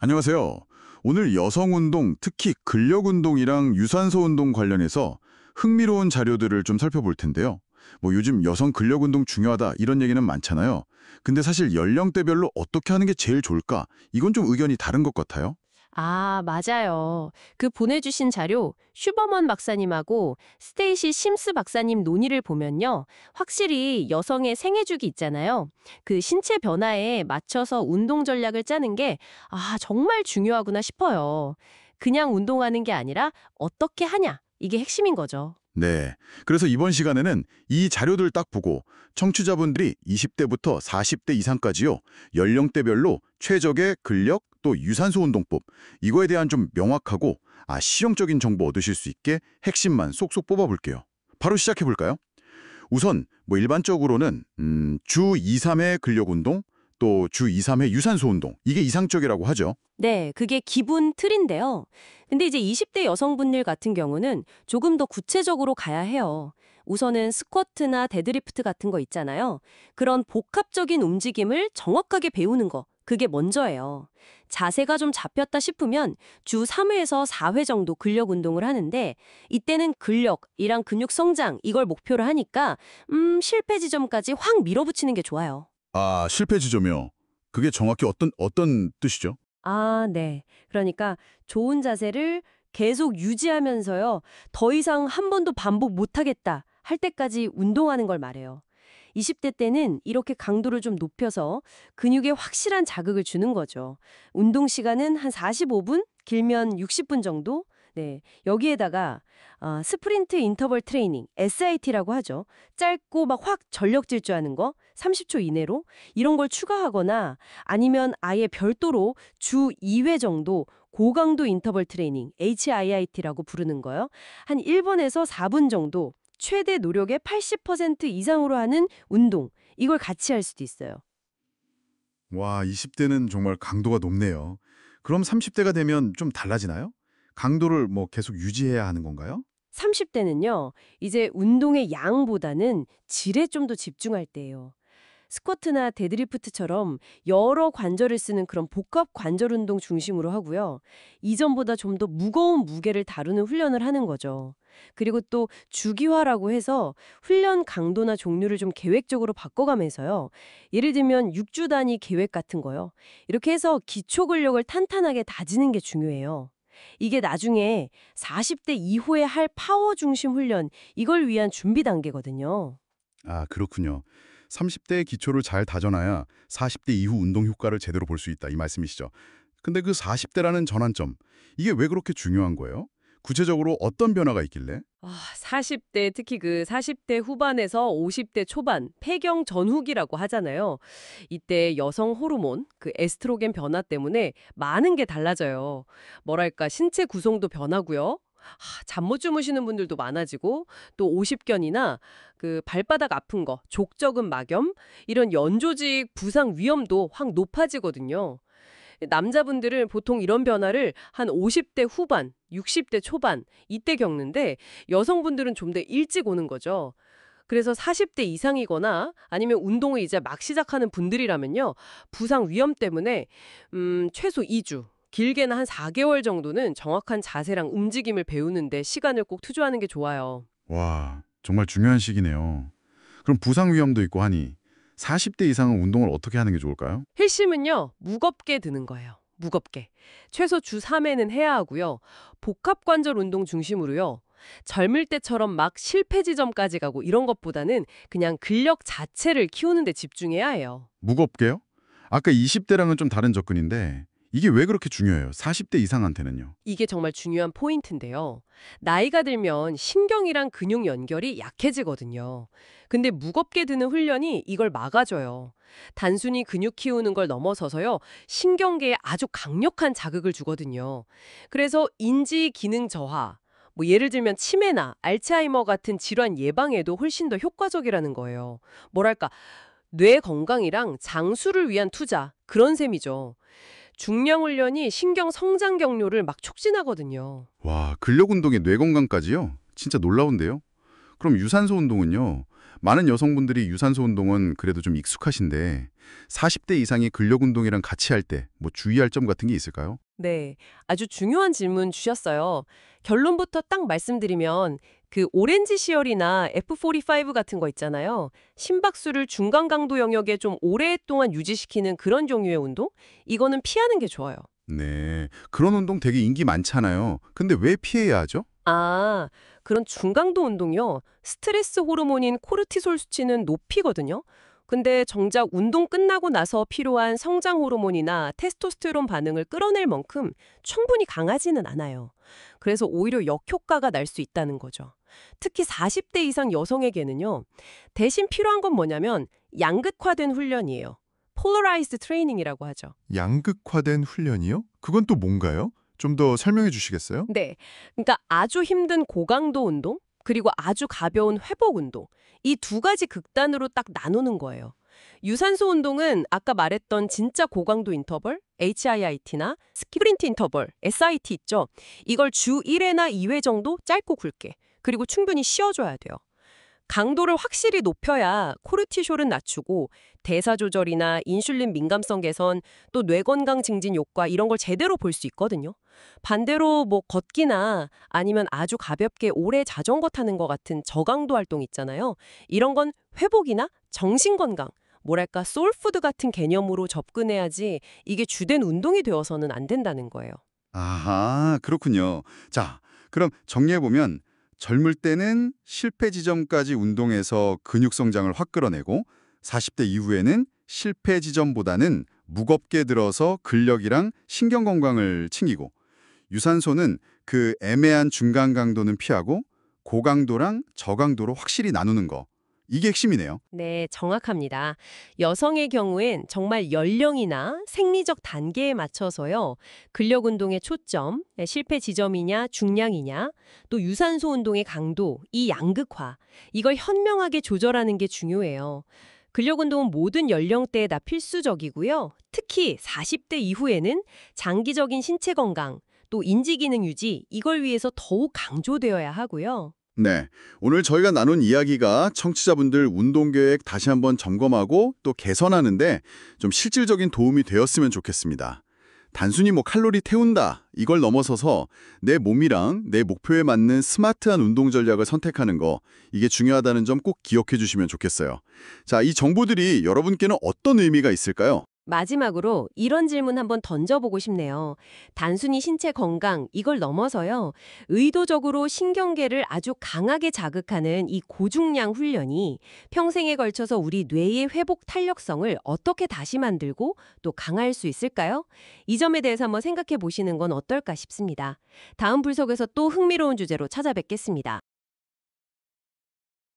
안녕하세요. 오늘 여성 운동, 특히 근력 운동이랑 유산소 운동 관련해서 흥미로운 자료들을 좀 살펴볼 텐데요. 요즘 여성 근력 운동 중요하다 이런 얘기는 많잖아요. 근데 사실 연령대별로 어떻게 하는 게 제일 좋을까? 이건 좀 의견이 다른 것 같아요. 아, 맞아요. 그 보내주신 자료, 슈버먼 박사님하고 스테이시 심스 박사님 논의를 보면요. 확실히 여성의 생애주기 있잖아요. 그 신체 변화에 맞춰서 운동 전략을 짜는 게, 정말 중요하구나 싶어요. 그냥 운동하는 게 아니라 어떻게 하냐, 이게 핵심인 거죠. 네. 그래서 이번 시간에는 이 자료들 딱 보고 청취자분들이 20대부터 40대 이상까지요. 연령대별로 최적의 근력 또 유산소 운동법 이거에 대한 좀 명확하고 실용적인 정보 얻으실 수 있게 핵심만 쏙쏙 뽑아볼게요. 바로 시작해볼까요? 우선 일반적으로는 주 2, 3회 근력 운동 또 주 2, 3회 유산소 운동 이게 이상적이라고 하죠. 네, 그게 기본 틀인데요. 근데 이제 20대 여성분들 같은 경우는 조금 더 구체적으로 가야 해요. 우선은 스쿼트나 데드리프트 같은 거 있잖아요. 그런 복합적인 움직임을 정확하게 배우는 거, 그게 먼저예요. 자세가 좀 잡혔다 싶으면 주 3회에서 4회 정도 근력 운동을 하는데 이때는 근력이랑 근육 성장 이걸 목표로 하니까 실패 지점까지 확 밀어붙이는 게 좋아요. 실패 지점이요. 그게 정확히 어떤 뜻이죠? 아, 네. 그러니까 좋은 자세를 계속 유지하면서요. 더 이상 한 번도 반복 못하겠다 할 때까지 운동하는 걸 말해요. 20대 때는 이렇게 강도를 좀 높여서 근육에 확실한 자극을 주는 거죠. 운동 시간은 한 45분, 길면 60분 정도? 네. 여기에다가 스프린트 인터벌 트레이닝, SIT라고 하죠. 짧고 막 확 전력 질주하는 거, 30초 이내로 이런 걸 추가하거나 아니면 아예 별도로 주 2회 정도 고강도 인터벌 트레이닝, HIIT라고 부르는 거요. 한 1분에서 4분 정도 최대 노력의 80% 이상으로 하는 운동, 이걸 같이 할 수도 있어요. 와, 20대는 정말 강도가 높네요. 그럼 30대가 되면 좀 달라지나요? 강도를 계속 유지해야 하는 건가요? 30대는요, 이제 운동의 양보다는 질에 좀 더 집중할 때예요. 스쿼트나 데드리프트처럼 여러 관절을 쓰는 그런 복합 관절 운동 중심으로 하고요. 이전보다 좀 더 무거운 무게를 다루는 훈련을 하는 거죠. 그리고 또 주기화라고 해서 훈련 강도나 종류를 좀 계획적으로 바꿔가면서요. 예를 들면 6주 단위 계획 같은 거요. 이렇게 해서 기초 근력을 탄탄하게 다지는 게 중요해요. 이게 나중에 40대 이후에 할 파워 중심 훈련, 이걸 위한 준비 단계거든요. 그렇군요. 30대의 기초를 잘 다져놔야 40대 이후 운동 효과를 제대로 볼 수 있다 이 말씀이시죠. 근데 그 40대라는 전환점, 이게 왜 그렇게 중요한 거예요? 구체적으로 어떤 변화가 있길래? 40대, 특히 그 40대 후반에서 50대 초반, 폐경 전후기라고 하잖아요. 이때 여성 호르몬, 그 에스트로겐 변화 때문에 많은 게 달라져요. 뭐랄까, 신체 구성도 변하고요. 잠 못 주무시는 분들도 많아지고, 또 오십견이나 그 발바닥 아픈 거, 족저근 막염, 이런 연조직 부상 위험도 확 높아지거든요. 남자분들은 보통 이런 변화를 한 50대 후반, 60대 초반 이때 겪는데 여성분들은 좀 더 일찍 오는 거죠. 그래서 40대 이상이거나 아니면 운동을 이제 막 시작하는 분들이라면요. 부상 위험 때문에 최소 2주, 길게는 한 4개월 정도는 정확한 자세랑 움직임을 배우는데 시간을 꼭 투자하는 게 좋아요. 와, 정말 중요한 시기네요. 그럼 부상 위험도 있고 하니 40대 이상은 운동을 어떻게 하는 게 좋을까요? 힐심은요, 무겁게 드는 거예요. 무겁게. 최소 주 3회는 해야 하고요. 복합관절 운동 중심으로요. 젊을 때처럼 막 실패 지점까지 가고 이런 것보다는 그냥 근력 자체를 키우는 데 집중해야 해요. 무겁게요? 아까 20대랑은 좀 다른 접근인데 이게 왜 그렇게 중요해요? 40대 이상한테는요. 이게 정말 중요한 포인트인데요. 나이가 들면 신경이랑 근육 연결이 약해지거든요. 근데 무겁게 드는 훈련이 이걸 막아줘요. 단순히 근육 키우는 걸 넘어서서요. 신경계에 아주 강력한 자극을 주거든요. 그래서 인지 기능 저하, 예를 들면 치매나 알츠하이머 같은 질환 예방에도 훨씬 더 효과적이라는 거예요. 뭐랄까, 뇌 건강이랑 장수를 위한 투자, 그런 셈이죠. 중량 훈련이 신경 성장 경로를 막 촉진하거든요. 와, 근력 운동에 뇌 건강까지요? 진짜 놀라운데요? 그럼 유산소 운동은요? 많은 여성분들이 유산소 운동은 그래도 좀 익숙하신데 40대 이상이 근력 운동이랑 같이 할 때 뭐 주의할 점 같은 게 있을까요? 네, 아주 중요한 질문 주셨어요. 결론부터 딱 말씀드리면 그 오렌지 시얼이나 F45 같은 거 있잖아요. 심박수를 중간 강도 영역에 좀 오랫동안 유지시키는 그런 종류의 운동? 이거는 피하는 게 좋아요. 네, 그런 운동 되게 인기 많잖아요. 근데 왜 피해야 하죠? 아, 그런 중강도 운동요. 스트레스 호르몬인 코르티솔 수치는 높이거든요. 근데 정작 운동 끝나고 나서 필요한 성장 호르몬이나 테스토스테론 반응을 끌어낼 만큼 충분히 강하지는 않아요. 그래서 오히려 역효과가 날 수 있다는 거죠. 특히 40대 이상 여성에게는요. 대신 필요한 건 뭐냐면 양극화된 훈련이에요. 폴러라이즈드 트레이닝이라고 하죠. 양극화된 훈련이요? 그건 또 뭔가요? 좀 더 설명해 주시겠어요? 네. 그러니까 아주 힘든 고강도 운동, 그리고 아주 가벼운 회복 운동. 이 두 가지 극단으로 딱 나누는 거예요. 유산소 운동은 아까 말했던 진짜 고강도 인터벌, HIIT나 스프린트 인터벌, SIT 있죠? 이걸 주 1회나 2회 정도 짧고 굵게, 그리고 충분히 쉬어줘야 돼요. 강도를 확실히 높여야 코르티솔은 낮추고 대사 조절이나 인슐린 민감성 개선, 또 뇌 건강 증진 효과 이런 걸 제대로 볼 수 있거든요. 반대로 뭐 걷기나 아니면 아주 가볍게 오래 자전거 타는 것 같은 저강도 활동 있잖아요. 이런 건 회복이나 정신 건강, 뭐랄까 소울푸드 같은 개념으로 접근해야지 이게 주된 운동이 되어서는 안 된다는 거예요. 아하, 그렇군요. 자, 그럼 정리해보면 젊을 때는 실패 지점까지 운동해서 근육 성장을 확 끌어내고 40대 이후에는 실패 지점보다는 무겁게 들어서 근력이랑 신경 건강을 챙기고 유산소는 그 애매한 중간 강도는 피하고 고강도랑 저강도로 확실히 나누는 거. 이게 핵심이네요. 네, 정확합니다. 여성의 경우엔 정말 연령이나 생리적 단계에 맞춰서요. 근력 운동의 초점, 실패 지점이냐, 중량이냐, 또 유산소 운동의 강도, 이 양극화, 이걸 현명하게 조절하는 게 중요해요. 근력 운동은 모든 연령대에 다 필수적이고요. 특히 40대 이후에는 장기적인 신체 건강, 또 인지 기능 유지, 이걸 위해서 더욱 강조되어야 하고요. 네, 오늘 저희가 나눈 이야기가 청취자분들 운동 계획 다시 한번 점검하고 또 개선하는데 좀 실질적인 도움이 되었으면 좋겠습니다. 단순히 뭐 칼로리 태운다 이걸 넘어서서 내 몸이랑 내 목표에 맞는 스마트한 운동 전략을 선택하는 거 이게 중요하다는 점 꼭 기억해 주시면 좋겠어요. 자, 이 정보들이 여러분께는 어떤 의미가 있을까요? 마지막으로 이런 질문 한번 던져보고 싶네요. 단순히 신체 건강, 이걸 넘어서요. 의도적으로 신경계를 아주 강하게 자극하는 이 고중량 훈련이 평생에 걸쳐서 우리 뇌의 회복 탄력성을 어떻게 다시 만들고 또 강화할 수 있을까요? 이 점에 대해서 한번 생각해 보시는 건 어떨까 싶습니다. 다음 분석에서 또 흥미로운 주제로 찾아뵙겠습니다.